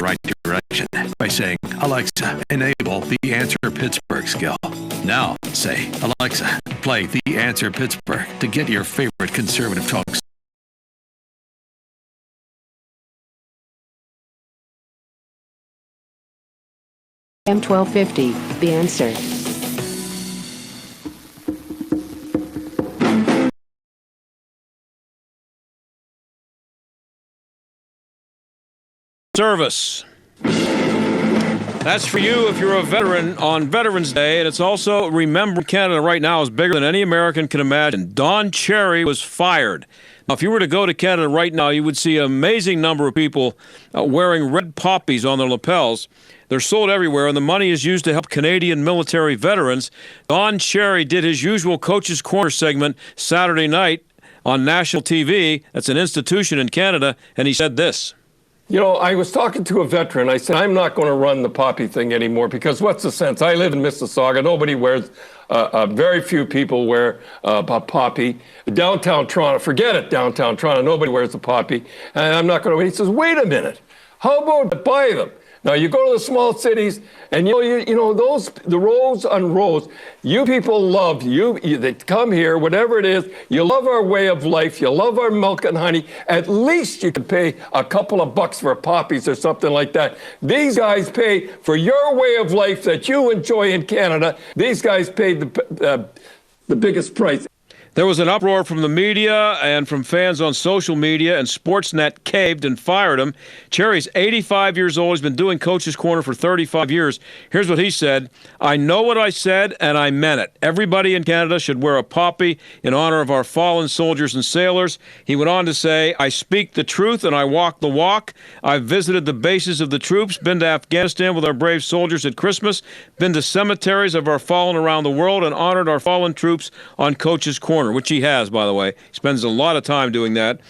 right direction by saying, Alexa, enable the Answer Pittsburgh skill. Now say, Alexa, play the Answer Pittsburgh to get your favorite conservative talk. M1250, The Answer. Service. That's for you if you're a veteran on Veterans Day, and it's also Remembrance. Canada right now is bigger than any American can imagine. Don Cherry was fired. Now, if you were to go to Canada right now, you would see an amazing number of people wearing red poppies on their lapels. They're sold everywhere, and the money is used to help Canadian military veterans. Don Cherry did his usual Coach's Corner segment Saturday night on national TV. That's an institution in Canada, and he said this. You know, I was talking to a veteran. I said, I'm not going to run the poppy thing anymore because what's the sense? I live in Mississauga. Nobody wears, very few people wear a poppy. Downtown Toronto, forget it, downtown Toronto. Nobody wears a poppy. And I'm not going to. He says, wait a minute. How about buy them? Now, you go to the small cities, and you know those, the rows on rows, you people love, they come here, whatever it is, you love our way of life, you love our milk and honey, at least you could pay a couple of bucks for poppies or something like that. These guys pay for your way of life that you enjoy in Canada. These guys paid the biggest price. There was an uproar from the media and from fans on social media, and Sportsnet caved and fired him. Cherry's 85 years old. He's been doing Coach's Corner for 35 years. Here's what he said. I know what I said, and I meant it. Everybody in Canada should wear a poppy in honor of our fallen soldiers and sailors. He went on to say, I speak the truth, and I walk the walk. I've visited the bases of the troops, been to Afghanistan with our brave soldiers at Christmas, been to cemeteries of our fallen around the world, and honored our fallen troops on Coach's Corner, which he has, by the way. He spends a lot of time doing that.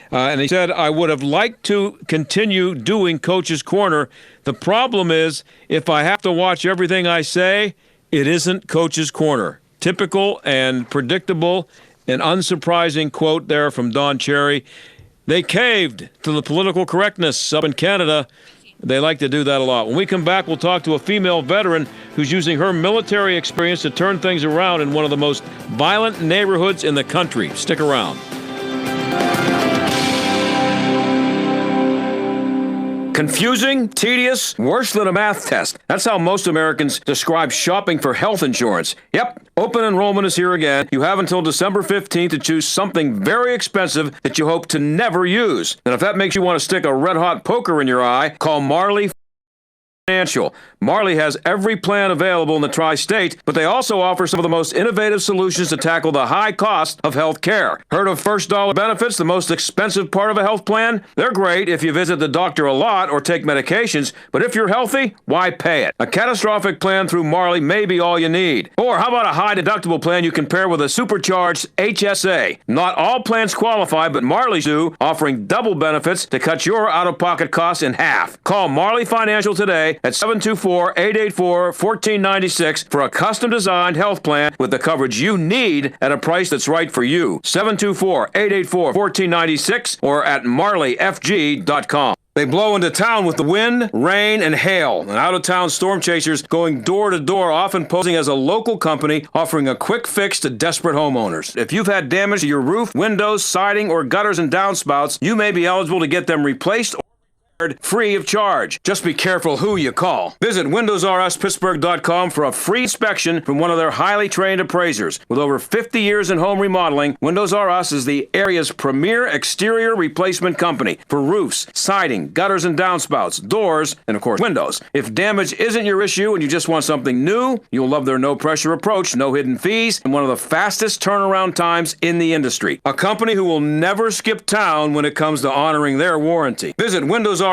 And he said, I would have liked to continue doing Coach's Corner. The problem is, if I have to watch everything I say, it isn't Coach's Corner. Typical and predictable and unsurprising quote there from Don Cherry. They caved to the political correctness up in Canada. They like to do that a lot. When we come back, we'll talk to a female veteran who's using her military experience to turn things around in one of the most violent neighborhoods in the country. Stick around. Confusing, tedious, worse than a math test. That's how most Americans describe shopping for health insurance. Yep, open enrollment is here again. You have until December 15th to choose something very expensive that you hope to never use. And if that makes you want to stick a red-hot poker in your eye, call Marley Financial. Marley has every plan available in the tri-state, but they also offer some of the most innovative solutions to tackle the high cost of health care. Heard of first dollar benefits, the most expensive part of a health plan? They're great if you visit the doctor a lot or take medications, but if you're healthy, why pay it? A catastrophic plan through Marley may be all you need. Or how about a high deductible plan you can pair with a supercharged HSA? Not all plans qualify, but Marley's do, offering double benefits to cut your out-of-pocket costs in half. Call Marley Financial today at 724-884-1496 for a custom-designed health plan with the coverage you need at a price that's right for you. 724-884-1496 or at marleyfg.com. They blow into town with the wind, rain, and hail. And out-of-town storm chasers going door to door, often posing as a local company offering a quick fix to desperate homeowners. If you've had damage to your roof, windows, siding, or gutters and downspouts, you may be eligible to get them replaced free of charge. Just be careful who you call. Visit WindowsRUsPittsburgh.com for a free inspection from one of their highly trained appraisers. With over 50 years in home remodeling, Windows R Us is the area's premier exterior replacement company for roofs, siding, gutters and downspouts, doors, and of course windows. If damage isn't your issue and you just want something new, you'll love their no-pressure approach, no hidden fees, and one of the fastest turnaround times in the industry. A company who will never skip town when it comes to honoring their warranty. Visit WindowsRUsPittsburgh.com.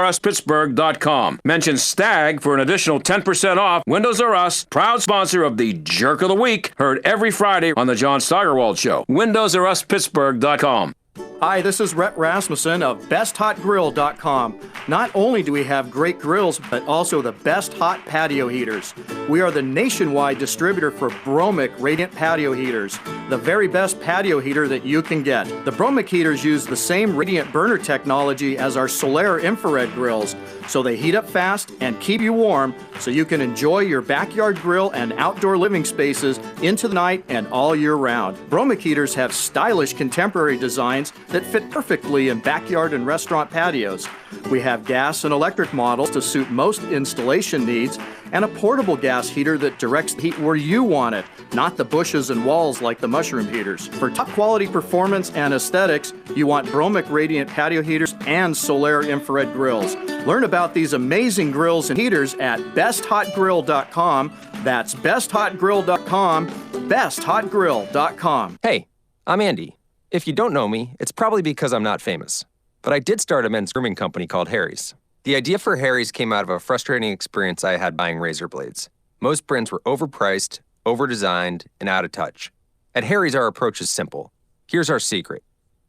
Mention STAG for an additional 10% off. Windows R Us, proud sponsor of the Jerk of the Week, heard every Friday on the John Steigerwald Show. WindowsRUsPittsburgh.com. Hi, this is Rhett Rasmussen of BestHotGrill.com. Not only do we have great grills, but also the best hot patio heaters. We are the nationwide distributor for Bromic Radiant Patio Heaters, the very best patio heater that you can get. The Bromic heaters use the same radiant burner technology as our Solaire infrared grills, so they heat up fast and keep you warm so you can enjoy your backyard grill and outdoor living spaces into the night and all year round. Bromic heaters have stylish contemporary designs that fit perfectly in backyard and restaurant patios. We have gas and electric models to suit most installation needs, and a portable gas heater that directs the heat where you want it, not the bushes and walls like the mushroom heaters. For top quality performance and aesthetics, you want Bromic Radiant Patio Heaters and Solaire Infrared Grills. Learn about these amazing grills and heaters at BestHotGrill.com. That's BestHotGrill.com, BestHotGrill.com. Hey, I'm Andy. If you don't know me, it's probably because I'm not famous. But I did start a men's grooming company called Harry's. The idea for Harry's came out of a frustrating experience I had buying razor blades. Most brands were overpriced, overdesigned, and out of touch. At Harry's, our approach is simple. Here's our secret.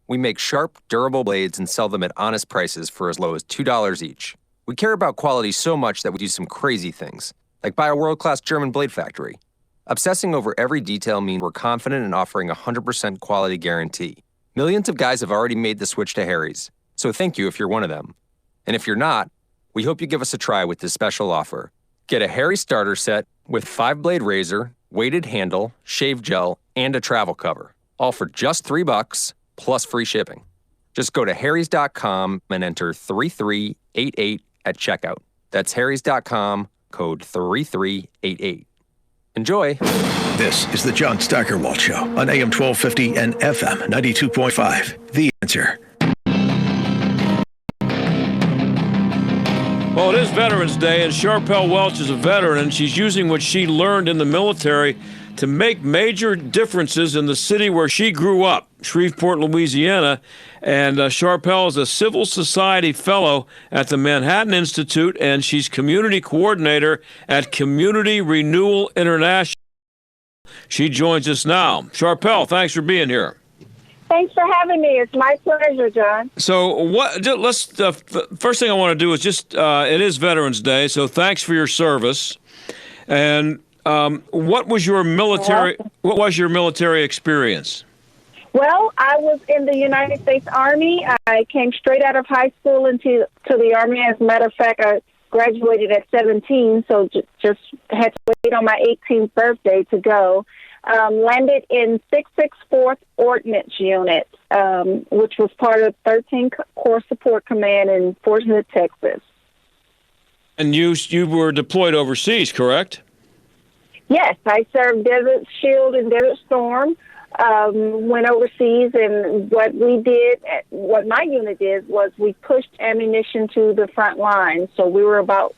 We make sharp, durable blades and sell them at honest prices for as low as $2 each. We care about quality so much that we do some crazy things, like buy a world-class German blade factory. Obsessing over every detail means we're confident in offering a 100% quality guarantee. Millions of guys have already made the switch to Harry's, so thank you if you're one of them. And if you're not, we hope you give us a try with this special offer. Get a Harry's starter set with 5-blade razor, weighted handle, shave gel, and a travel cover, all for just $3 plus free shipping. Just go to harrys.com and enter 3388 at checkout. That's harrys.com, code 3388. Enjoy. This is the John Steigerwald Show on AM 1250 and FM 92.5. The Answer. Well, it is Veterans Day, and Sharpel Welch is a veteran, and she's using what she learned in the military to make major differences in the city where she grew up, Shreveport, Louisiana. And Sharpel is a civil society fellow at the Manhattan Institute, and she's community coordinator at Community Renewal International. She joins us now. Sharpel, thanks for being here. Thanks for having me. It's my pleasure, John. So first thing I want to do is it is Veterans Day, so thanks for your service. And what was your military experience? Well, I was in the United States Army. I came straight out of high school into the Army. As a matter of fact, I graduated at 17, so just had to wait on my 18th birthday to go. Landed in 664th Ordnance Unit, which was part of 13th Corps Support Command in Fort Hood, Texas. And you were deployed overseas, correct? Yes, I served Desert Shield and Desert Storm. Went overseas, and what my unit did was we pushed ammunition to the front line. So we were about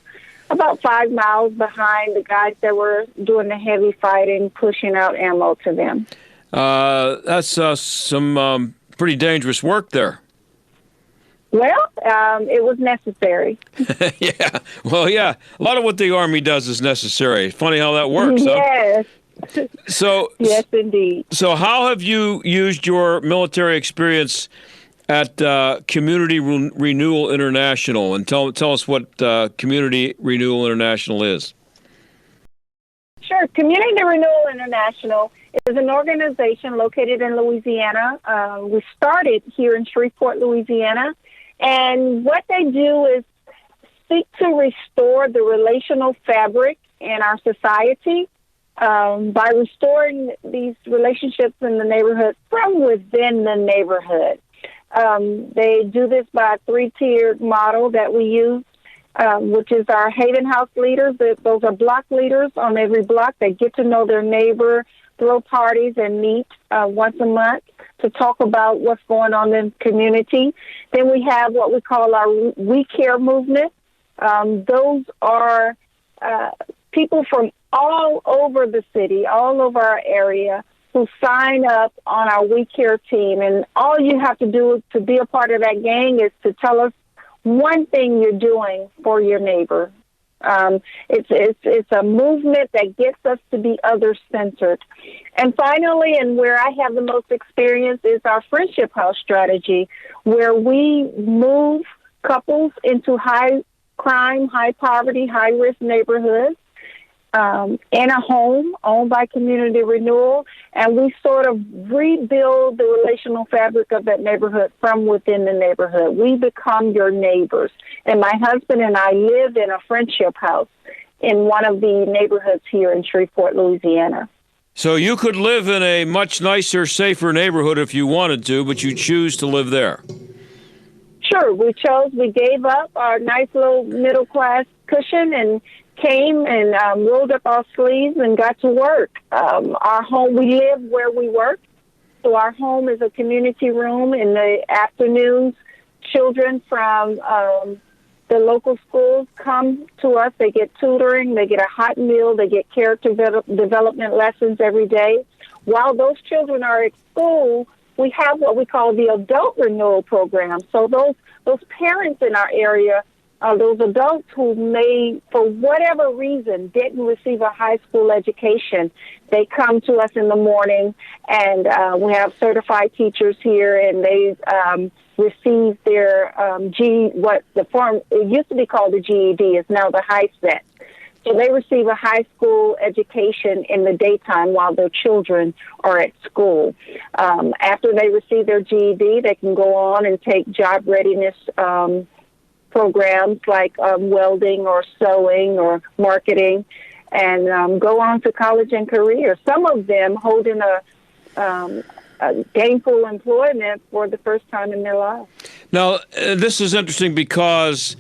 5 miles behind the guys that were doing the heavy fighting, pushing out ammo to them. That's some pretty dangerous work there. Well, it was necessary. Yeah. Well, yeah. A lot of what the Army does is necessary. Funny how that works. Yes. Huh? So yes, indeed. So how have you used your military experience at Community Renewal International? And tell us what Community Renewal International is. Sure. Community Renewal International is an organization located in Louisiana. We started here in Shreveport, Louisiana. And what they do is seek to restore the relational fabric in our society by restoring these relationships in the neighborhood from within the neighborhood. They do this by a 3-tiered model that we use, which is our Haven House leaders. Those are block leaders on every block. They get to know their neighbor, throw parties, and meet once a month to talk about what's going on in the community. Then we have what we call our We Care movement. Those are people from all over the city, all over our area, who sign up on our We Care team. And all you have to do to be a part of that gang is to tell us one thing you're doing for your neighbor. It's a movement that gets us to be other-centered. And finally, and where I have the most experience, is our Friendship House strategy, where we move couples into high crime, high poverty, high risk neighborhoods in a home owned by Community Renewal, and we sort of rebuild the relational fabric of that neighborhood from within the neighborhood. We become your neighbors. And my husband and I live in a Friendship House in one of the neighborhoods here in Shreveport, Louisiana. So you could live in a much nicer, safer neighborhood if you wanted to, but you choose to live there. Sure, we gave up our nice little middle-class cushion and came and rolled up our sleeves and got to work. Our home, we live where we work, so our home is a community room. In the afternoons, children from the local schools come to us. They get tutoring, they get a hot meal, they get character development lessons every day. While those children are at school, we have what we call the adult renewal program. So those parents in our area, those adults who may, for whatever reason, didn't receive a high school education, they come to us in the morning, and we have certified teachers here, and they receive their it used to be called the GED, it's now the HiSET. So they receive a high school education in the daytime while their children are at school. After they receive their GED, they can go on and take job readiness programs like welding or sewing or marketing, and go on to college and career. Some of them holding a gainful employment for the first time in their life. Now, this is interesting because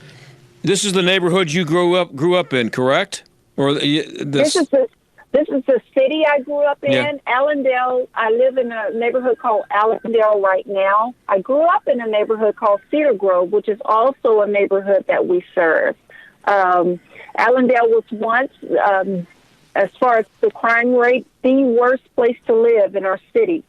this is the neighborhood you grew up in, correct? Or This is the city I grew up in. Yeah. Allendale, I live in a neighborhood called Allendale right now. I grew up in a neighborhood called Cedar Grove, which is also a neighborhood that we serve. Allendale was once, as far as the crime rate, the worst place to live in our city.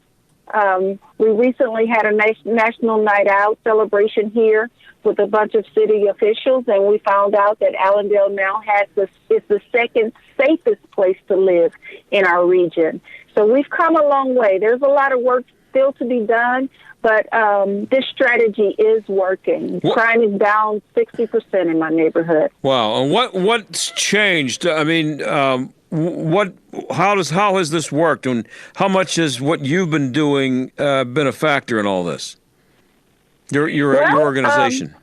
We recently had a national night out celebration here with a bunch of city officials, and we found out that Allendale now is the second safest place to live in our region. So we've come a long way. There's a lot of work still to be done, but this strategy is working. Crime is down 60% in my neighborhood. Wow. And what's changed? I mean, how has this worked, and how much has what you've been doing been a factor in all this? Your organization.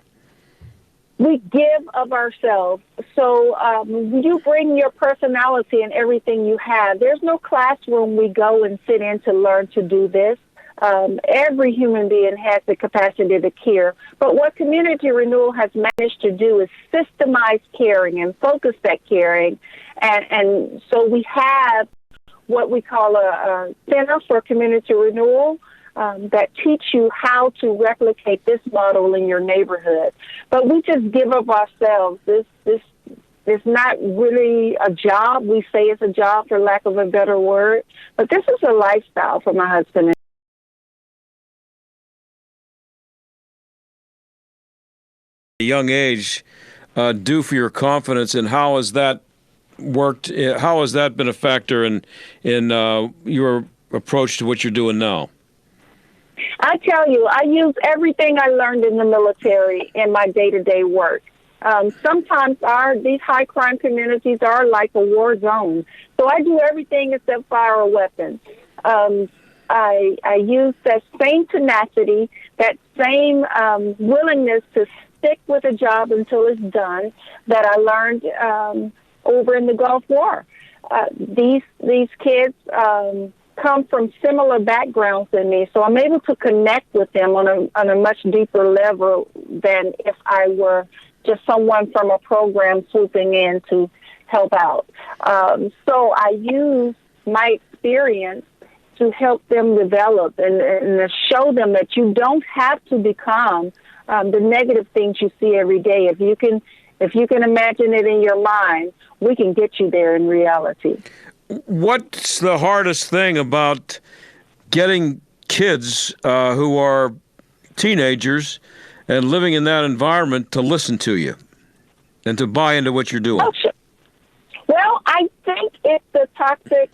We give of ourselves. So you bring your personality and everything you have. There's no classroom we go and sit in to learn to do this. Every human being has the capacity to care. But what Community Renewal has managed to do is systemize caring and focus that caring. And so we have what we call a Center for Community Renewal that teach you how to replicate this model in your neighborhood. But we just give of ourselves. This is not really a job. We say it's a job for lack of a better word. But this is a lifestyle for my husband. A young age do for your confidence, and how has that worked? How has that been a factor in your approach to what you're doing now? I tell you, I use everything I learned in the military in my day-to-day work. Sometimes these high crime communities are like a war zone, so I do everything except fire a weapon. I use that same tenacity, that same willingness to stick with a job until it's done that I learned over in the Gulf War. These kids come from similar backgrounds than me, so I'm able to connect with them on a much deeper level than if I were just someone from a program swooping in to help out. So I use my experience to help them develop and to show them that you don't have to become the negative things you see every day. If you can imagine it in your mind, we can get you there in reality. What's the hardest thing about getting kids who are teenagers and living in that environment to listen to you? and to buy into what you're doing? Oh, sure. Well, I think it's the toxic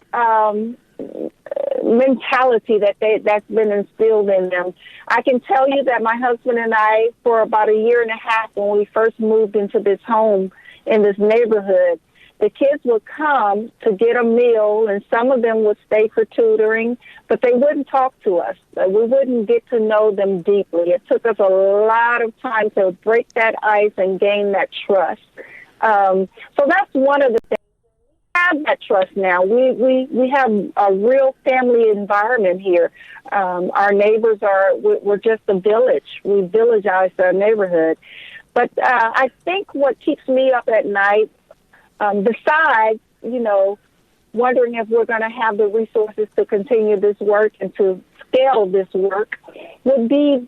mentality that's been instilled in them. I can tell you that my husband and I, for about a year and a half, when we first moved into this home in this neighborhood, the kids would come to get a meal, and some of them would stay for tutoring, but they wouldn't talk to us. We wouldn't get to know them deeply. It took us a lot of time to break that ice and gain that trust. So that's one of the things. We have that trust now. We have a real family environment here. Our neighbors we're just a village. We villagized our neighborhood. But I think what keeps me up at night, besides, wondering if we're going to have the resources to continue this work and to scale this work, would be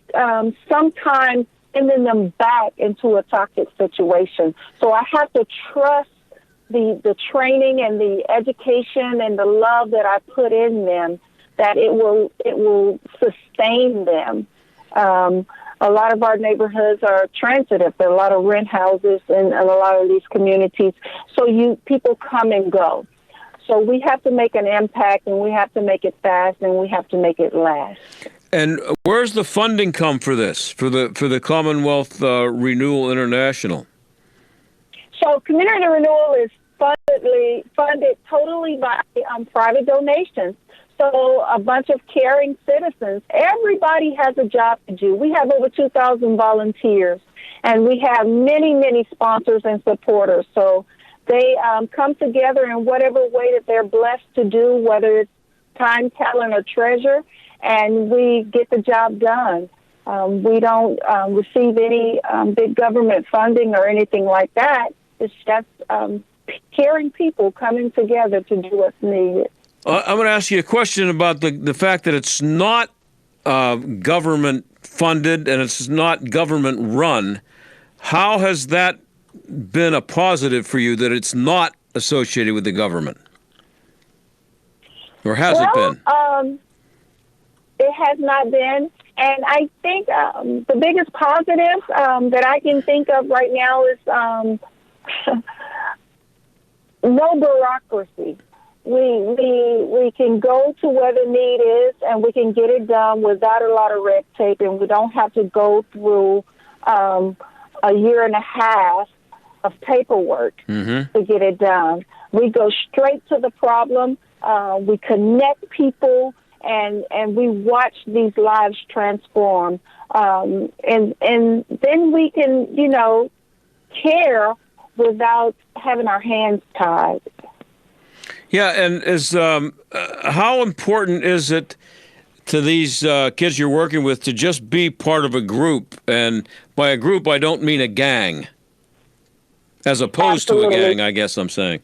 sometimes sending them back into a toxic situation. So I have to trust the training and the education and the love that I put in them, that it will sustain them. A lot of our neighborhoods are transitive. There are a lot of rent houses in a lot of these communities. So people come and go. So we have to make an impact, and we have to make it fast, and we have to make it last. And where's the funding come for this, for the Commonwealth Renewal International? So Community Renewal is funded totally by private donations. So a bunch of caring citizens. Everybody has a job to do. We have over 2,000 volunteers, and we have many, many sponsors and supporters. So they come together in whatever way that they're blessed to do, whether it's time, talent, or treasure, and we get the job done. We don't receive any big government funding or anything like that. It's just caring people coming together to do what's needed. I'm going to ask you a question about the fact that it's not government funded and it's not government run. How has that been a positive for you, that it's not associated with the government? Or has it been? It has not been. And I think the biggest positive that I can think of right now is no bureaucracy. We can go to where the need is, and we can get it done without a lot of red tape, and we don't have to go through a year and a half of paperwork to get it done. We go straight to the problem. We connect people, and we watch these lives transform. And then we can, care without having our hands tied. Yeah, and how important is it to these kids you're working with to just be part of a group? And by a group, I don't mean a gang, as opposed to a gang, I guess I'm saying.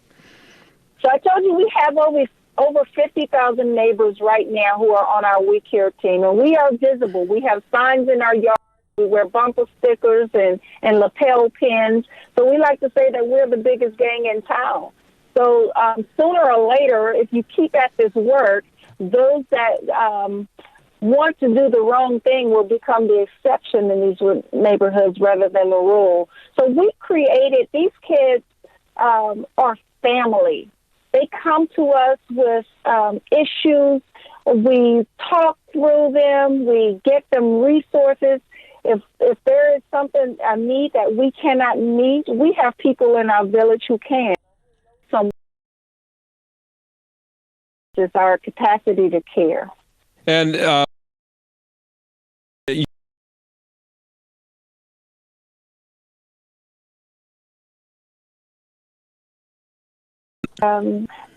So I told you we have over 50,000 neighbors right now who are on our We Care team, and we are visible. We have signs in our yard. We wear bumper stickers and lapel pins. So we like to say that we're the biggest gang in town. So sooner or later, if you keep at this work, those that want to do the wrong thing will become the exception in these neighborhoods rather than the rule. So we created, these kids are family. They come to us with issues. We talk through them. We get them resources. If there is something, a need that we cannot meet, we have people in our village who can. Is our capacity to care. And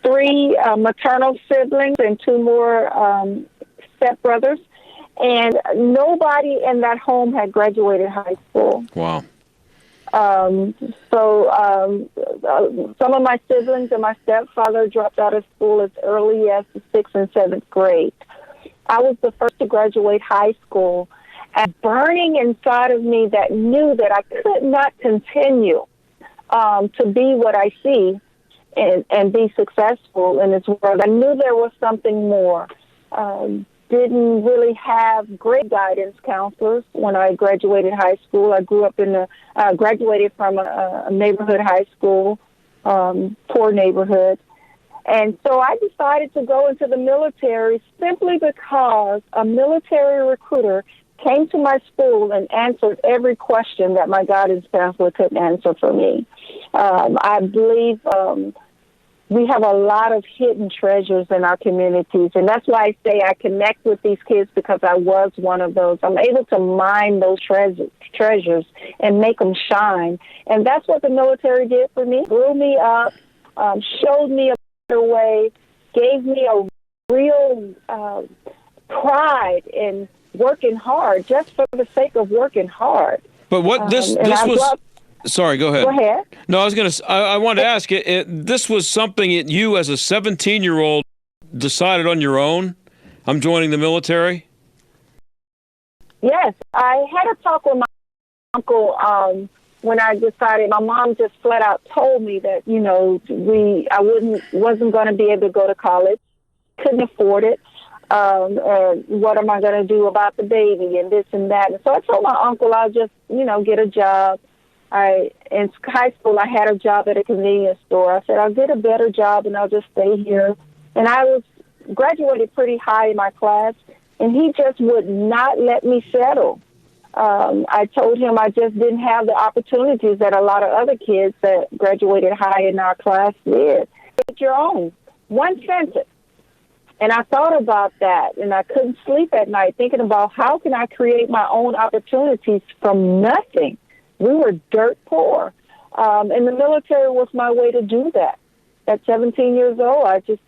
three maternal siblings and two more stepbrothers, and nobody in that home had graduated high school. Wow. Some of my siblings and my stepfather dropped out of school as early as the 6th and 7th grade. I was the first to graduate high school, and burning inside of me that knew that I could not continue to be what I see and be successful in this world. I knew there was something more. didn't really have great guidance counselors when I graduated high school. I grew up graduated from a neighborhood high school, poor neighborhood. And so I decided to go into the military simply because a military recruiter came to my school and answered every question that my guidance counselor couldn't answer for me. I believe we have a lot of hidden treasures in our communities, and that's why I say I connect with these kids, because I was one of those. I'm able to mine those treasures and make them shine, and that's what the military did for me. Grew me up, showed me a better way, gave me a real pride in working hard, just for the sake of working hard. But what this was... Sorry, go ahead. Go ahead. No, I wanted to ask you, this was something that you as a 17-year-old decided on your own? I'm joining the military? Yes, I had a talk with my uncle when I decided. My mom just flat out told me that, I wasn't going to be able to go to college, couldn't afford it. And what am I going to do about the baby and this and that? And so I told my uncle I'll just, get a job. In high school, I had a job at a convenience store. I said, I'll get a better job and I'll just stay here. And I was graduated pretty high in my class, and he just would not let me settle. I told him I just didn't have the opportunities that a lot of other kids that graduated high in our class did. Make your own. One sentence. And I thought about that, and I couldn't sleep at night thinking about how can I create my own opportunities from nothing. We were dirt poor, and the military was my way to do that. At 17 years old,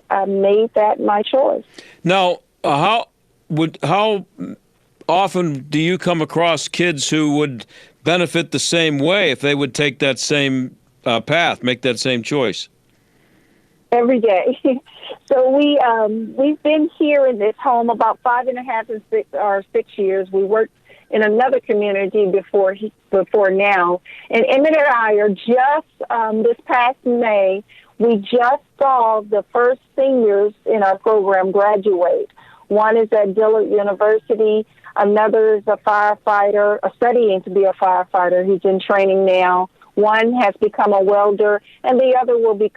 I made that my choice. Now, how often do you come across kids who would benefit the same way if they would take that same path, make that same choice? Every day. So we've been here in this home about 5.5 and 6 years. We worked in another community before now. And Emmett and I are just, this past May, we just saw the first seniors in our program graduate. One is at Dillard University. Another is a firefighter, studying to be a firefighter. He's in training now. One has become a welder, and the other will be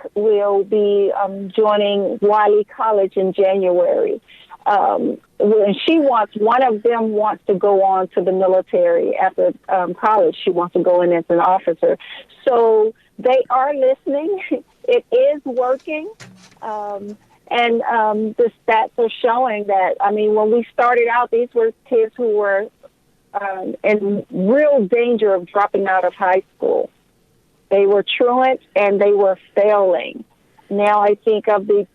joining Wiley College in January. And one of them wants to go on to the military after college. She wants to go in as an officer. So they are listening. It is working. And the stats are showing that, when we started out, these were kids who were in real danger of dropping out of high school. They were truant and they were failing. Now I think of the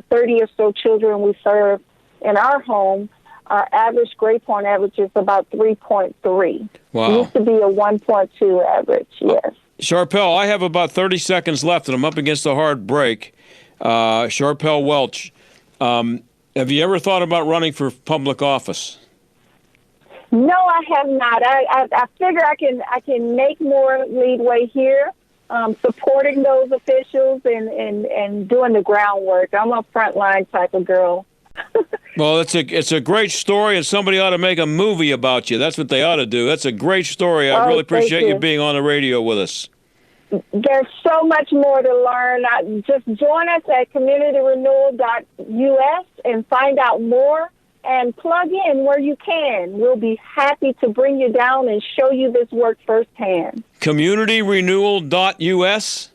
30 or so children we serve in our home, our average grade point average is about 3.3. Wow. It used to be a 1.2 average, yes. Sharpel, I have about 30 seconds left, and I'm up against a hard break. Sharpel Welch, have you ever thought about running for public office? No, I have not. I figure I can make more leadway here, supporting those officials and doing the groundwork. I'm a frontline type of girl. Well, it's a great story, and somebody ought to make a movie about you. That's what they ought to do. That's a great story. I really appreciate you being on the radio with us. There's so much more to learn. Just join us at communityrenewal.us and find out more, and plug in where you can. We'll be happy to bring you down and show you this work firsthand. Communityrenewal.us?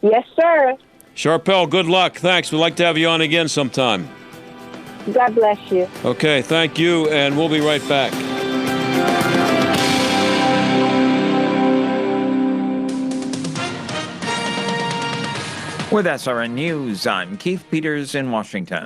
Yes, sir. Sharpel, good luck. Thanks. We'd like to have you on again sometime. God bless you. Okay, thank you, and we'll be right back. With SRN News, I'm Keith Peters in Washington.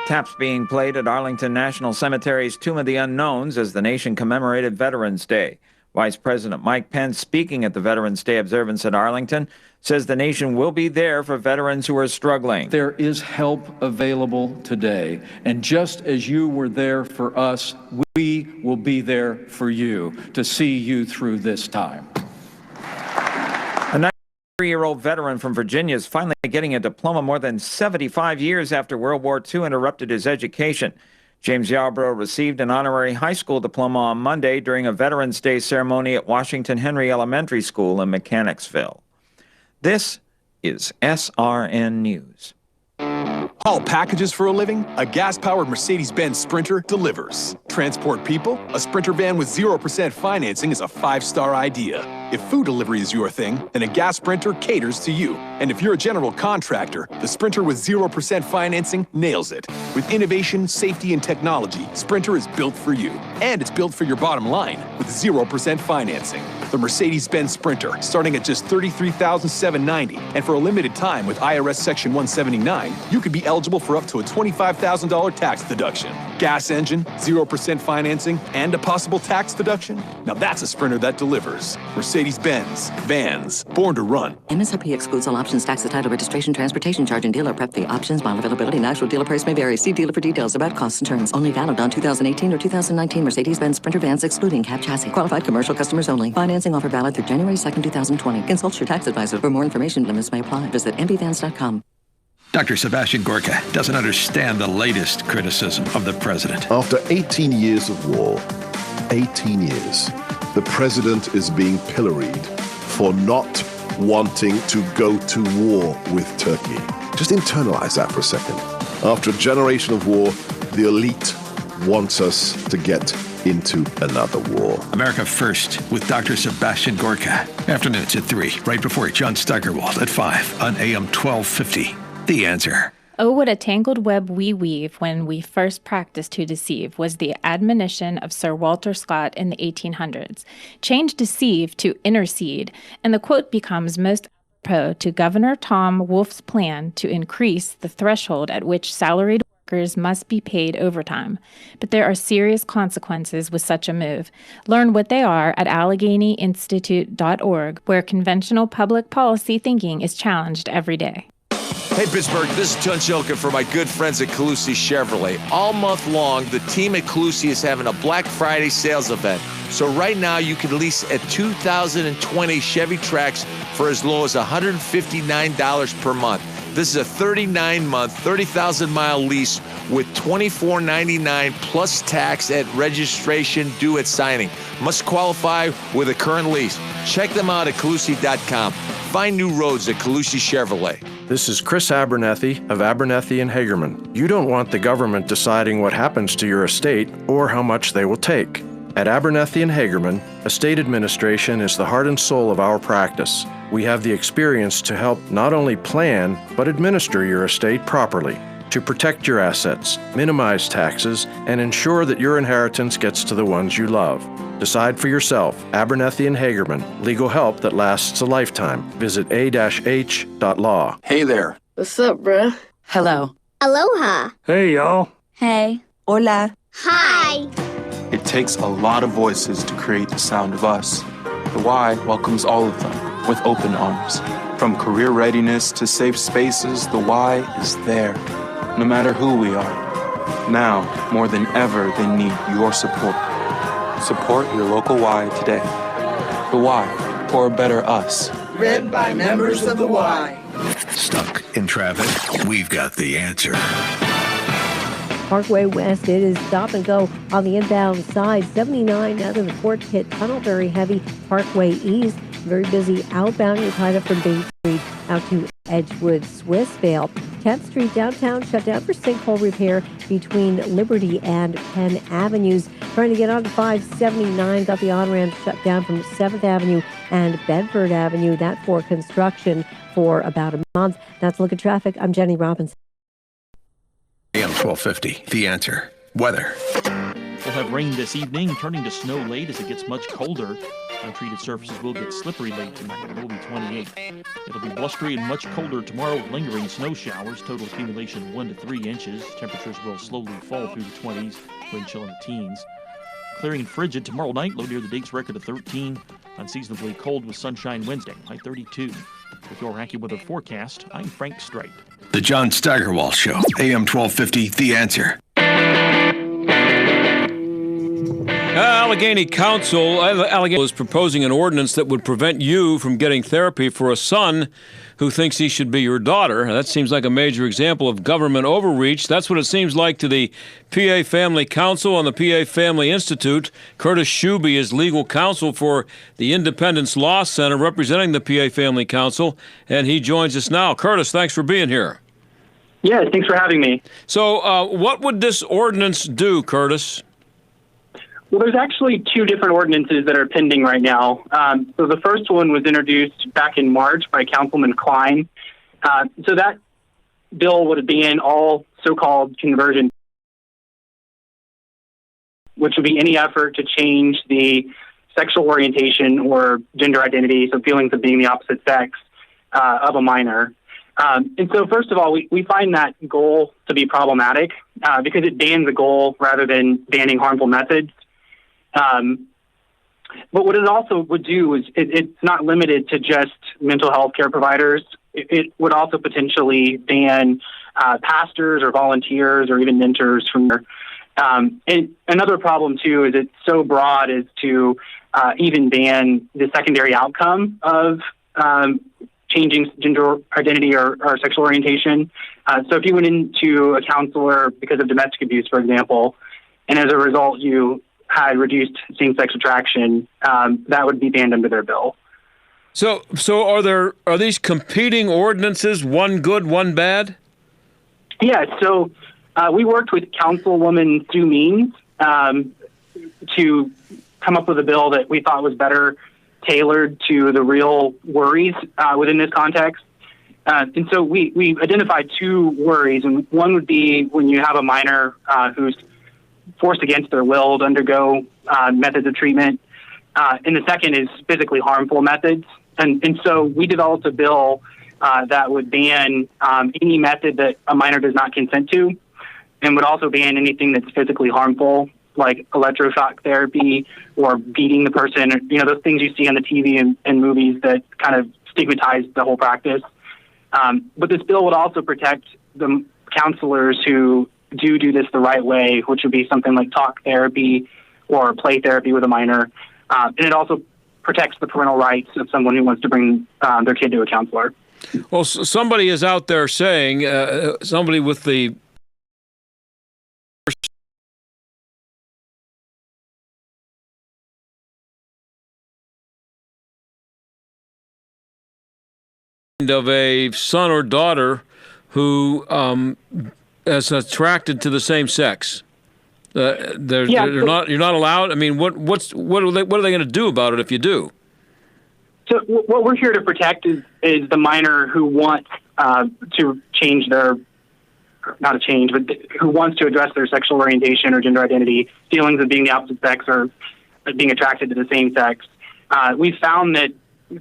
Taps being played at Arlington National Cemetery's Tomb of the Unknowns as the nation commemorated Veterans Day. Vice President Mike Pence, speaking at the Veterans Day observance at Arlington, says the nation will be there for veterans who are struggling. There is help available today, and just as you were there for us, we will be there for you to see you through this time. 83-year-old veteran from Virginia is finally getting a diploma more than 75 years after World War II interrupted his education. James Yarbrough received an honorary high school diploma on Monday during a Veterans Day ceremony at Washington Henry Elementary School in Mechanicsville. This is SRN News. Haul packages for a living? A gas-powered Mercedes-Benz Sprinter delivers. Transport people? A Sprinter van with 0% financing is a 5-star idea. If food delivery is your thing, then a gas Sprinter caters to you. And if you're a general contractor, the Sprinter with 0% financing nails it. With innovation, safety, and technology, Sprinter is built for you. And it's built for your bottom line with 0% financing. The Mercedes-Benz Sprinter, starting at just $33,790. And for a limited time with IRS Section 179, you could be eligible for up to a $25,000 tax deduction. Gas engine, 0% financing, and a possible tax deduction? Now that's a Sprinter that delivers. Mercedes-Benz. Vans. Born to run. MSRP excludes all options, taxes, title, registration, transportation charge, and dealer prep fee. Options, model availability, and actual dealer price may vary. See dealer for details about costs and terms. Only valid on 2018 or 2019 Mercedes-Benz Sprinter vans excluding cab chassis. Qualified commercial customers only. Financing offer valid through January 2nd, 2020. Consult your tax advisor. For more information, limits may apply. Visit mbvans.com. Dr. Sebastian Gorka doesn't understand the latest criticism of the president. After 18 years of war, 18 years, the president is being pilloried for not wanting to go to war with Turkey. Just internalize that for a second. After a generation of war, the elite wants us to get into another war. America First with Dr. Sebastian Gorka. Afternoons at 3, right before John Steigerwald at 5 on AM 1250. The Answer. Oh, what a tangled web we weave when we first practice to deceive was the admonition of Sir Walter Scott in the 1800s. Change deceive to intercede, and the quote becomes most apropos to Governor Tom Wolfe's plan to increase the threshold at which salaried workers must be paid overtime. But there are serious consequences with such a move. Learn what they are at AlleghenyInstitute.org, where conventional public policy thinking is challenged every day. Hey, Pittsburgh, this is Tunchilka for my good friends at Calusi Chevrolet. All month long, the team at Calusi is having a Black Friday sales event. So right now, you can lease a 2020 Chevy Trax for as low as $159 per month. This is a 39-month, 30,000-mile lease with $24.99 plus tax at registration due at signing. Must qualify with a current lease. Check them out at Calusi.com. Find new roads at Calusi Chevrolet. This is Chris Abernethy of Abernethy and Hagerman. You don't want the government deciding what happens to your estate or how much they will take. At Abernethy and Hagerman, estate administration is the heart and soul of our practice. We have the experience to help not only plan, but administer your estate properly, to protect your assets, minimize taxes, and ensure that your inheritance gets to the ones you love. Decide for yourself. Abernethy and Hagerman. Legal help that lasts a lifetime. Visit a-h.law. Hey there. What's up, bruh? Hello. Aloha. Hey, y'all. Hey. Hola. Hi. It takes a lot of voices to create the sound of us. The Y welcomes all of them with open arms. From career readiness to safe spaces, the Y is there, no matter who we are. Now, more than ever, they need your support. Support your local Y today. The Y, for a better us. Read by members of the Y. Stuck in traffic? We've got the answer. Parkway West, it is stop and go on the inbound side. 79 out of the Fort Pitt Tunnel, very heavy. Parkway East, very busy outbound. You're tied up from Bay Street out to Edgewood, Swissvale. 10th Street downtown shut down for sinkhole repair between Liberty and Penn Avenues. Trying to get on to 579, got the on-ramp shut down from 7th Avenue and Bedford Avenue. That for construction for about a month. That's a look at traffic. I'm Jenny Robinson. AM 1250, The Answer. Weather. We'll have rain this evening, turning to snow late as it gets much colder. Untreated surfaces will get slippery late tonight. It will be 28. It'll be blustery and much colder tomorrow with lingering snow showers. Total accumulation 1 to 3 inches. Temperatures will slowly fall through the 20s. Wind chill in the teens. Clearing and frigid tomorrow night. Low near the Diggs record of 13. Unseasonably cold with sunshine Wednesday. High 32. With your AccuWeather forecast, I'm Frank Stripe. The John Steigerwald Show. AM 1250, The Answer. Allegheny is proposing an ordinance that would prevent you from getting therapy for a son who thinks he should be your daughter. That seems like a major example of government overreach. That's what it seems like to the PA Family Council and the PA Family Institute. Curtis Schube is legal counsel for the Independence Law Center representing the PA Family Council, and he joins us now. Curtis, thanks for being here. Yes, thanks for having me. So what would this ordinance do, Curtis? Well, there's actually two different ordinances that are pending right now. So the first one was introduced back in March by Councilman Klein. So that bill would ban all so-called conversion, which would be any effort to change the sexual orientation or gender identity, so feelings of being the opposite sex of a minor. And so, first of all, we find that goal to be problematic because it bans a goal rather than banning harmful methods. But what it also would do is it's not limited to just mental health care providers. It would also potentially ban pastors or volunteers or even mentors from there. And another problem, too, is it's so broad as to even ban the secondary outcome of changing gender identity or sexual orientation. So if you went into a counselor because of domestic abuse, for example, and as a result you had reduced same-sex attraction, that would be banned under their bill. So are these competing ordinances, one good, one bad? Yeah, so we worked with Councilwoman Sue Means to come up with a bill that we thought was better tailored to the real worries within this context. And so we identified two worries, and one would be when you have a minor who's forced against their will to undergo methods of treatment, and the second is physically harmful methods. And so we developed a bill that would ban any method that a minor does not consent to, and would also ban anything that's physically harmful, like electroshock therapy or beating the person, those things you see on the TV and movies that kind of stigmatize the whole practice. But this bill would also protect the counselors who do this the right way, which would be something like talk therapy or play therapy with a minor. And it also protects the parental rights of someone who wants to bring their kid to a counselor. Well, somebody is out there saying, somebody with the of a son or daughter who is attracted to the same sex. You're not allowed. I mean, what are they going to do about it if you do? So what we're here to protect is the minor who wants to change their, not a change, but who wants to address their sexual orientation or gender identity, feelings of being the opposite sex or being attracted to the same sex. We've found that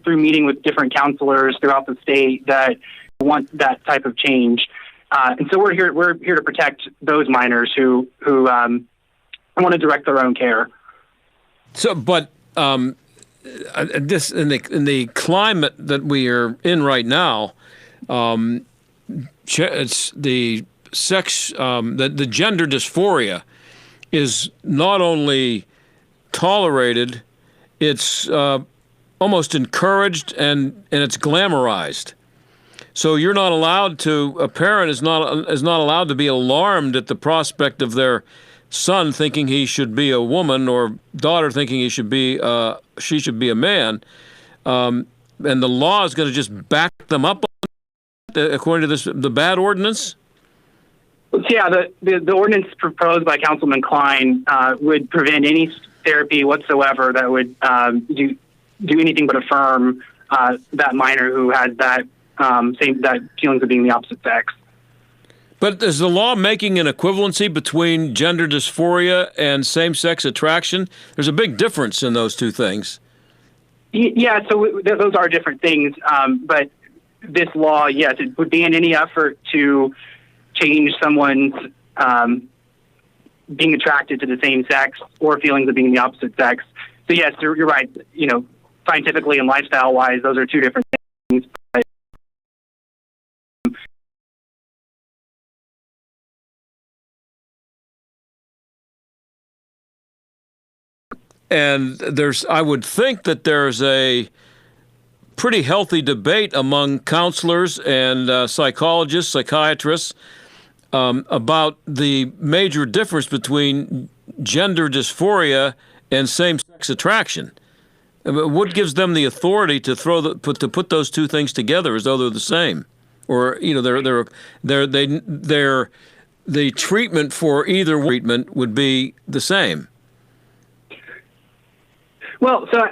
through meeting with different counselors throughout the state that want that type of change. And so we're here to protect those minors who want to direct their own care. So, but this in the climate that we are in right now, it's the sex, the gender dysphoria is not only tolerated, it's almost encouraged and it's glamorized. So you're not allowed to. A parent is not allowed to be alarmed at the prospect of their son thinking he should be a woman or daughter thinking she should be a man, and the law is going to just back them up, according to the bad ordinance. Yeah, the ordinance proposed by Councilman Klein would prevent any therapy whatsoever that would do anything but affirm that minor who has that feelings of being the opposite sex. But is the law making an equivalency between gender dysphoria and same-sex attraction? There's a big difference in those two things. Yeah, so those are different things. But this law, yes, it would ban any effort to change someone's being attracted to the same sex or feelings of being the opposite sex. So yes, you're right. Scientifically and lifestyle-wise, those are two different things. But and I would think that there's a pretty healthy debate among counselors and psychologists, psychiatrists, about the major difference between gender dysphoria and same-sex attraction. What gives them the authority to put those two things together as though they're the same, or the treatment for either treatment would be the same? Well, so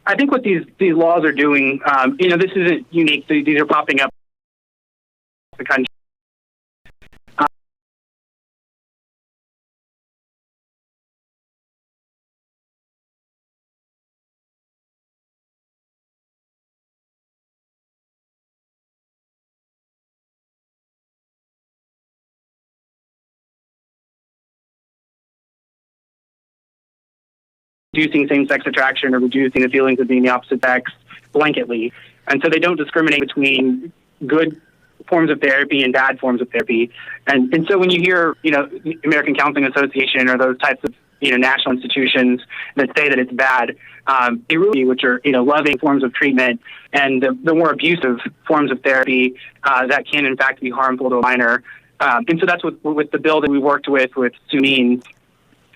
I think what these laws are doing, this isn't unique. These are popping up in the country. Reducing same-sex attraction or reducing the feelings of being the opposite sex blanketly. And so they don't discriminate between good forms of therapy and bad forms of therapy. And so when you hear, the American Counseling Association or those types of, national institutions that say that it's bad, they really, which are, loving forms of treatment and the more abusive forms of therapy that can, in fact, be harmful to a minor. And so that's with the bill that we worked with Sue Means.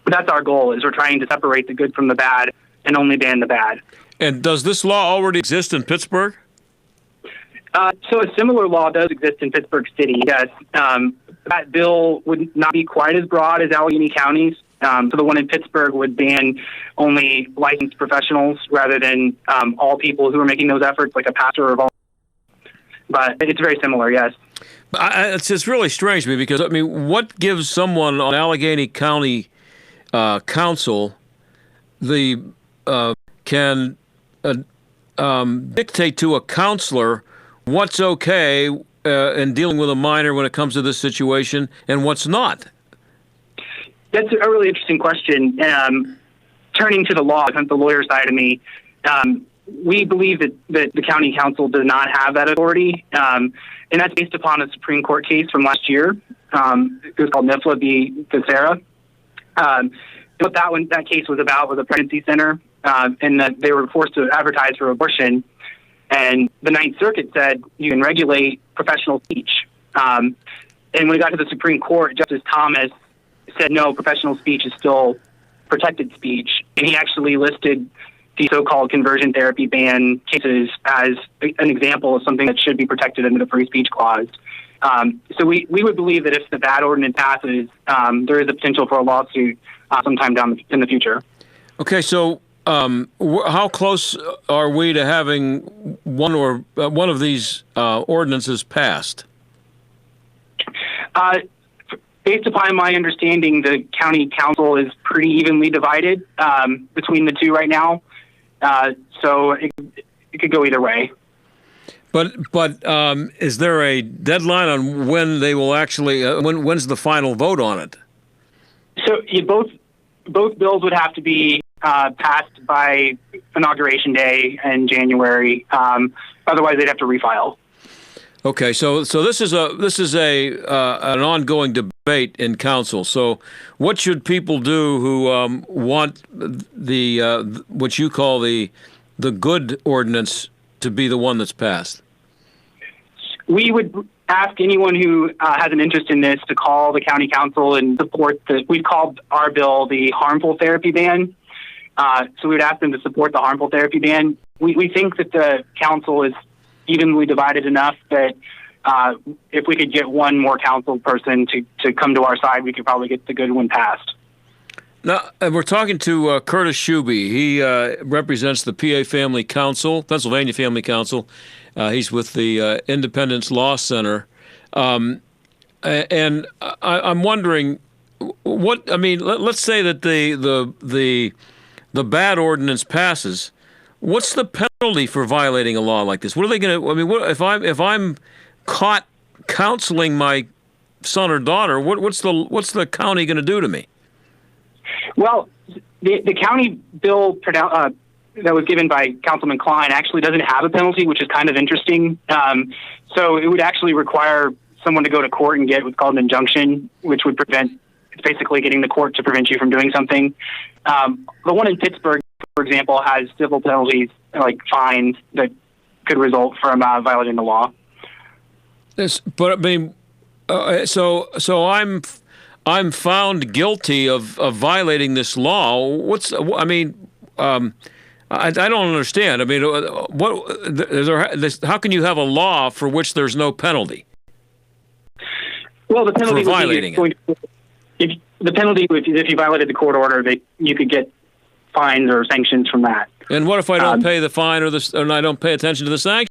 That's our goal, is we're trying to separate the good from the bad and only ban the bad. And does this law already exist in Pittsburgh? So a similar law does exist in Pittsburgh City, yes. That bill would not be quite as broad as Allegheny County's. So the one in Pittsburgh would ban only licensed professionals rather than all people who are making those efforts, like a pastor or but it's very similar, yes. It's just really strange to me because, what gives someone on Allegheny County Council can dictate to a counselor what's okay in dealing with a minor when it comes to this situation and what's not? That's a really interesting question. Turning to the law, the lawyer side of me, we believe that the county council does not have that authority, and that's based upon a Supreme Court case from last year. It was called NIFLA v. Becerra. What that case was about was a pregnancy center, and that they were forced to advertise for abortion. And the Ninth Circuit said you can regulate professional speech. And when it got to the Supreme Court, Justice Thomas said no, professional speech is still protected speech. And he actually listed the so-called conversion therapy ban cases as an example of something that should be protected under the free speech clause. So we would believe that if the bad ordinance passes, there is a potential for a lawsuit sometime down in the future. Okay, so how close are we to having one of these ordinances passed? Based upon my understanding, the county council is pretty evenly divided between the two right now. So it could go either way. But is there a deadline on when they will actually? When's the final vote on it? So both bills would have to be passed by Inauguration Day in January. Otherwise, they'd have to refile. Okay, so this is an ongoing debate in council. So, what should people do who want the what you call the good ordinance to be the one that's passed? We would ask anyone who has an interest in this to call the county council and support we called our bill the harmful therapy ban. So we would ask them to support the harmful therapy ban. We think that the council is evenly divided enough that if we could get one more council person to come to our side, we could probably get the good one passed. Now, we're talking to Curtis Schube. He represents the PA Family Council, Pennsylvania Family Council. He's with the Independence Law Center. And I'm wondering, let's say that the bad ordinance passes. What's the penalty for violating a law like this? What are they going to? If I'm caught counseling my son or daughter, what's the county going to do to me? Well, the county bill that was given by Councilman Klein actually doesn't have a penalty, which is kind of interesting. So it would actually require someone to go to court and get what's called an injunction, which would prevent. It's basically getting the court to prevent you from doing something. The one in Pittsburgh for example, has civil penalties like fines that could result from violating the law. But I mean, so I'm found guilty of violating this law. I don't understand. I mean, how can you have a law for which there's no penalty? Well, the penalty for violating if you violated the court order, you could get fines or sanctions from that. And what if I don't pay the fine or I don't pay attention to the sanction?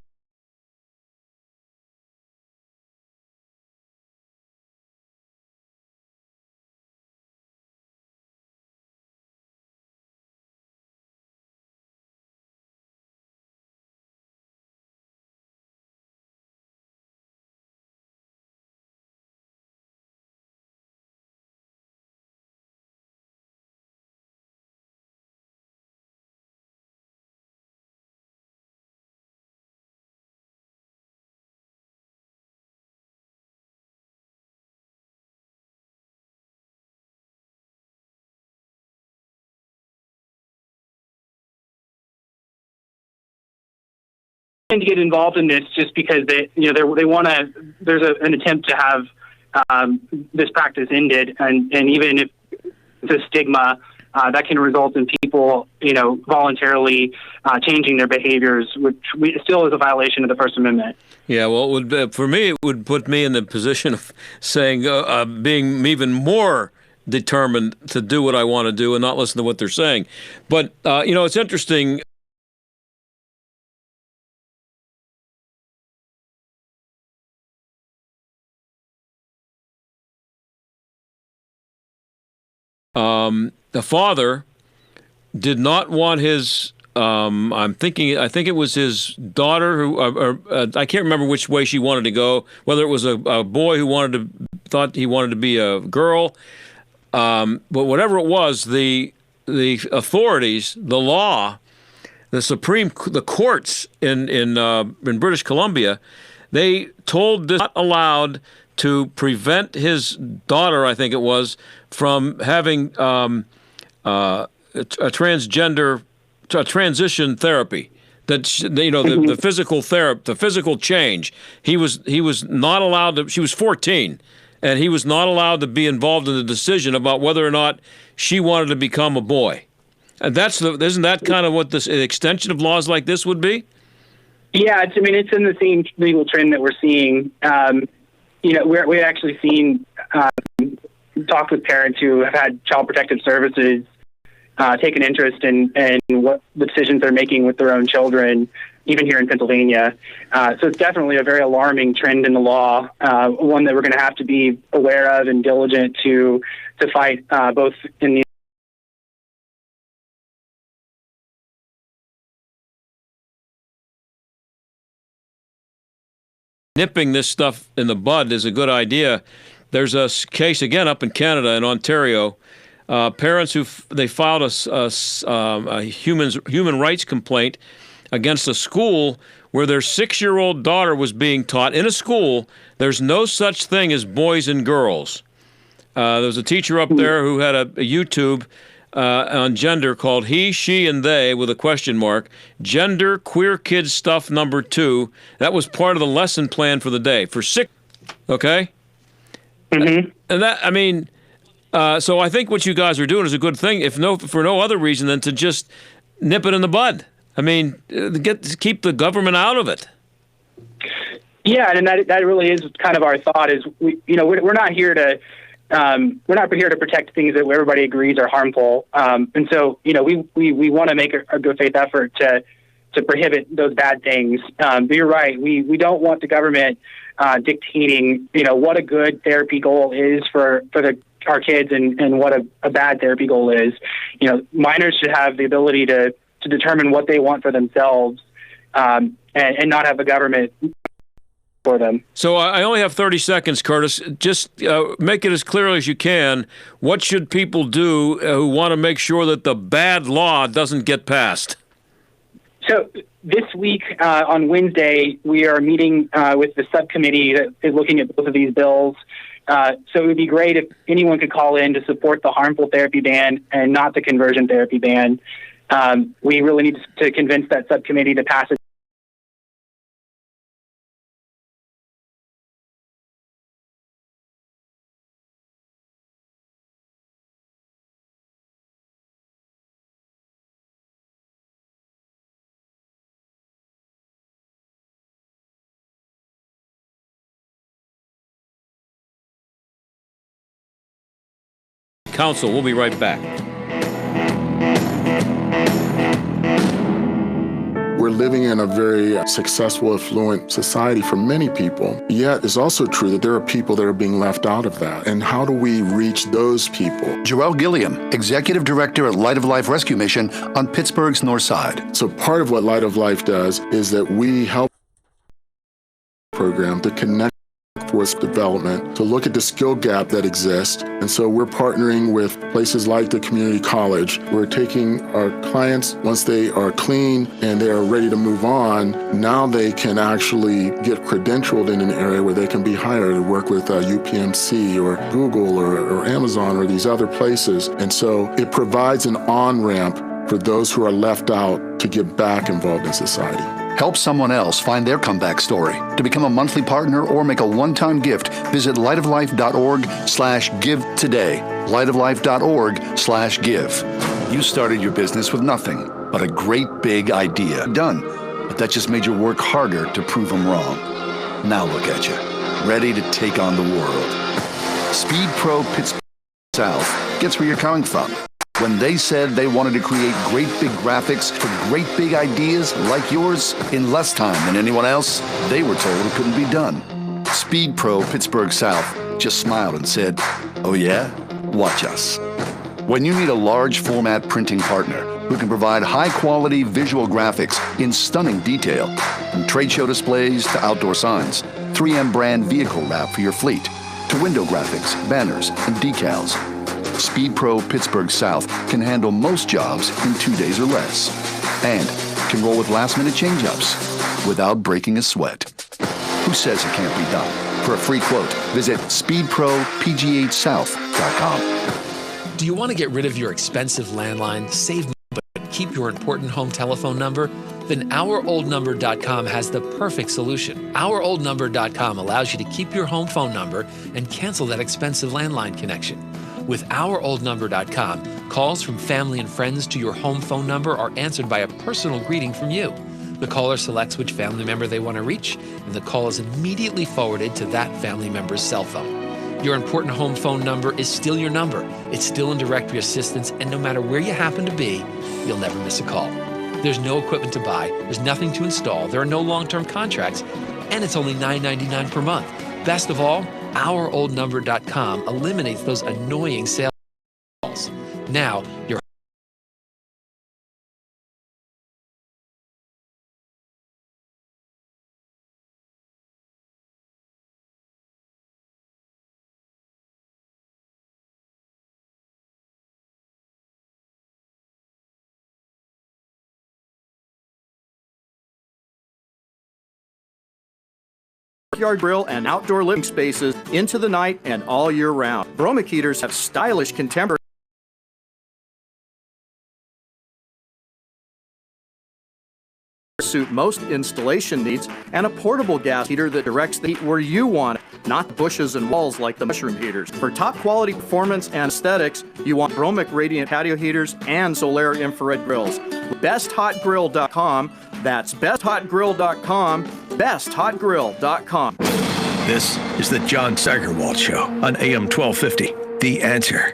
To get involved in this just because they want to. There's an attempt to have this practice ended, and even if it's a stigma, that can result in people, voluntarily changing their behaviors, which still is a violation of the First Amendment. Yeah, well, for me, it would put me in the position of saying, being even more determined to do what I want to do and not listen to what they're saying. But it's interesting. The father did not want his. I think it was his daughter who. I can't remember which way she wanted to go. Whether it was a boy who thought he wanted to be a girl, but whatever it was, the authorities, the law, the courts in British Columbia, they told this not allowed to prevent his daughter, I think it was, from having a transition therapy. That the physical therapy, the physical change. He was not allowed to. She was 14, and he was not allowed to be involved in the decision about whether or not she wanted to become a boy. And isn't that kind of what this extension of laws like this would be? Yeah, it's in the same legal trend that we're seeing. We're actually seen talked with parents who have had Child Protective Services take an interest in what the decisions they're making with their own children, even here in Pennsylvania. So it's definitely a very alarming trend in the law, one that we're going to have to be aware of and diligent to fight both in the nipping this stuff in the bud is a good idea. There's a case again up in Canada, in Ontario. Parents they filed a human rights complaint against a school where their 6-year-old daughter was being taught in a school. There's no such thing as boys and girls. There was a teacher up there who had a YouTube on gender called He, She, and They with a question mark. Gender, queer kids stuff number 2. That was part of the lesson plan for the day for 6. Okay. Mm-hmm. And that, so I think what you guys are doing is a good thing, for no other reason than to just nip it in the bud. Keep the government out of it. Yeah, and that really is kind of our thought. Is we're not here to protect things that everybody agrees are harmful. And so we want to make a good faith effort to prohibit those bad things. But you're right. We don't want the government dictating what a good therapy goal is for our kids and what a bad therapy goal is. Minors should have the ability to determine what they want for themselves, and not have the government for them. So I only have 30 seconds, Curtis. Just make it as clearly as you can. What should people do who want to make sure that the bad law doesn't get passed? So this week, on Wednesday, we are meeting with the subcommittee that is looking at both of these bills. So it would be great if anyone could call in to support the harmful therapy ban and not the conversion therapy ban. We really need to convince that subcommittee to pass it. Counsel, we'll be right back. We're living in a very successful, affluent society for many people. Yet it's also true that there are people that are being left out of that. And how do we reach those people? Joelle Gilliam, Executive Director at Light of Life Rescue Mission on Pittsburgh's North Side. So part of what Light of Life does is that we help the program to connect workforce development, to look at the skill gap that exists. And so we're partnering with places like the community college. We're taking our clients, once they are clean and they are ready to move on, now they can actually get credentialed in an area where they can be hired to work with UPMC or Google or Amazon or these other places. And so it provides an on-ramp for those who are left out to get back involved in society. Help someone else find their comeback story. To become a monthly partner or make a one-time gift, visit lightoflife.org/give today. lightoflife.org/give. You started your business with nothing but a great big idea. Done. But that just made you work harder to prove them wrong. Now look at you, ready to take on the world. Speed Pro Pittsburgh South gets where you're coming from. When they said they wanted to create great big graphics for great big ideas like yours in less time than anyone else, they were told it couldn't be done. Speed Pro Pittsburgh South just smiled and said, "Oh yeah? Watch us." When you need a large format printing partner who can provide high quality visual graphics in stunning detail, from trade show displays to outdoor signs, 3M brand vehicle wrap for your fleet, to window graphics, banners, and decals, Speed Pro Pittsburgh South can handle most jobs in 2 days or less, and can roll with last-minute change-ups without breaking a sweat. Who says it can't be done? For a free quote, visit speedpropghsouth.com. Do you want to get rid of your expensive landline, save money, but keep your important home telephone number? Then OurOldNumber.com has the perfect solution. OurOldNumber.com allows you to keep your home phone number and cancel that expensive landline connection. With OurOldNumber.com, calls from family and friends to your home phone number are answered by a personal greeting from you. The caller selects which family member they want to reach, and the call is immediately forwarded to that family member's cell phone. Your important home phone number is still your number. It's still in directory assistance, and no matter where you happen to be, you'll never miss a call. There's no equipment to buy, there's nothing to install, there are no long-term contracts, and it's only $9.99 per month. Best of all, OurOldNumber.com eliminates those annoying sales calls. Now, your Yard grill and outdoor living spaces into the night and all year round. Bromic heaters have stylish contemporary suit most installation needs, and a portable gas heater that directs the heat where you want it, not bushes and walls like the mushroom heaters. For top quality performance and aesthetics, you want Bromic radiant patio heaters and Solaire infrared grills. BestHotGrill.com. That's BestHotGrill.com. BestHotGrill.com. This is the John Steigerwald Show on AM 1250. The Answer.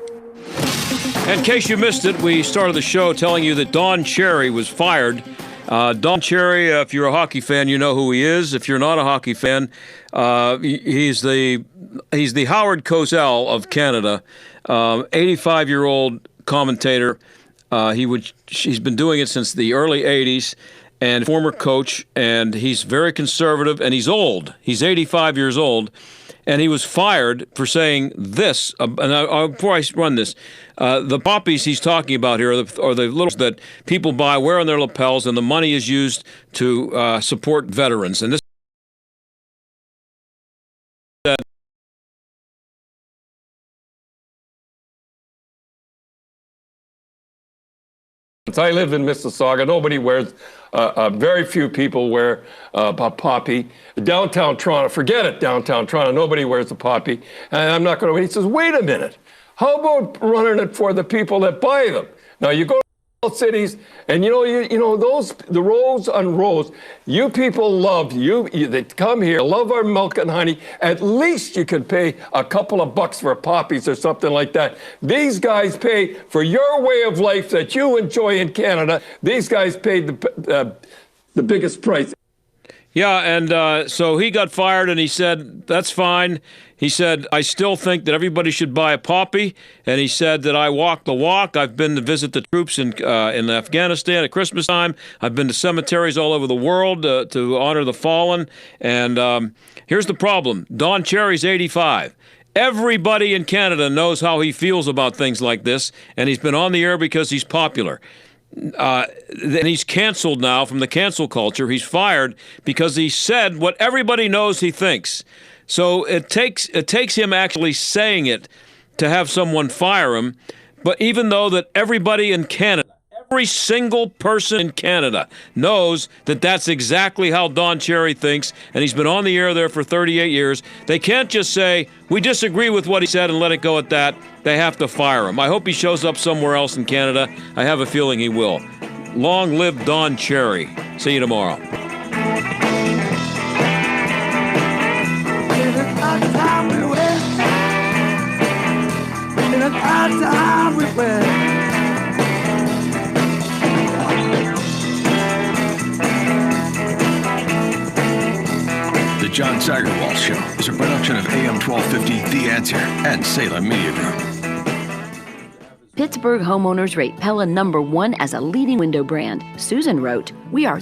In case you missed it, we started the show telling you that Don Cherry was fired. Don Cherry, if you're a hockey fan, you know who he is. If you're not a hockey fan, he's the Howard Cosell of Canada, 85-year-old commentator. He's been doing it since the early 80s, and former coach, and he's very conservative, and he's old. He's 85 years old, and he was fired for saying this. Before I run this, the poppies he's talking about here are the little that people buy, wear on their lapels, and the money is used to support veterans. And this I live in Mississauga. Nobody wears, very few people wear a poppy. Downtown Toronto, forget it, downtown Toronto, nobody wears a poppy. And I'm not going to, he says, wait a minute. How about running it for the people that buy them? Now you go to cities and the rows on rows, you people love, they come here, love our milk and honey. At least you could pay a couple of bucks for poppies or something like that. These guys pay for your way of life that you enjoy in Canada. These guys paid the biggest price. Yeah, and so he got fired, and he said, that's fine. He said, I still think that everybody should buy a poppy, and he said that I walk the walk. I've been to visit the troops in Afghanistan at Christmas time. I've been to cemeteries all over the world to honor the fallen, and here's the problem. Don Cherry's 85. Everybody in Canada knows how he feels about things like this, and he's been on the air because he's popular. And he's canceled now from the cancel culture. He's fired because he said what everybody knows he thinks. So it takes him actually saying it to have someone fire him. But even though that everybody in Canada, every single person in Canada knows that that's exactly how Don Cherry thinks, and he's been on the air there for 38 years, they can't just say, we disagree with what he said and let it go at that. They have to fire him. I hope he shows up somewhere else in Canada. I have a feeling he will. Long live Don Cherry. See you tomorrow. The John Steigerwald Show is a production of AM 1250 The Answer and Salem Media Group. Pittsburgh homeowners rate Pella #1 as a leading window brand. Susan wrote, "We are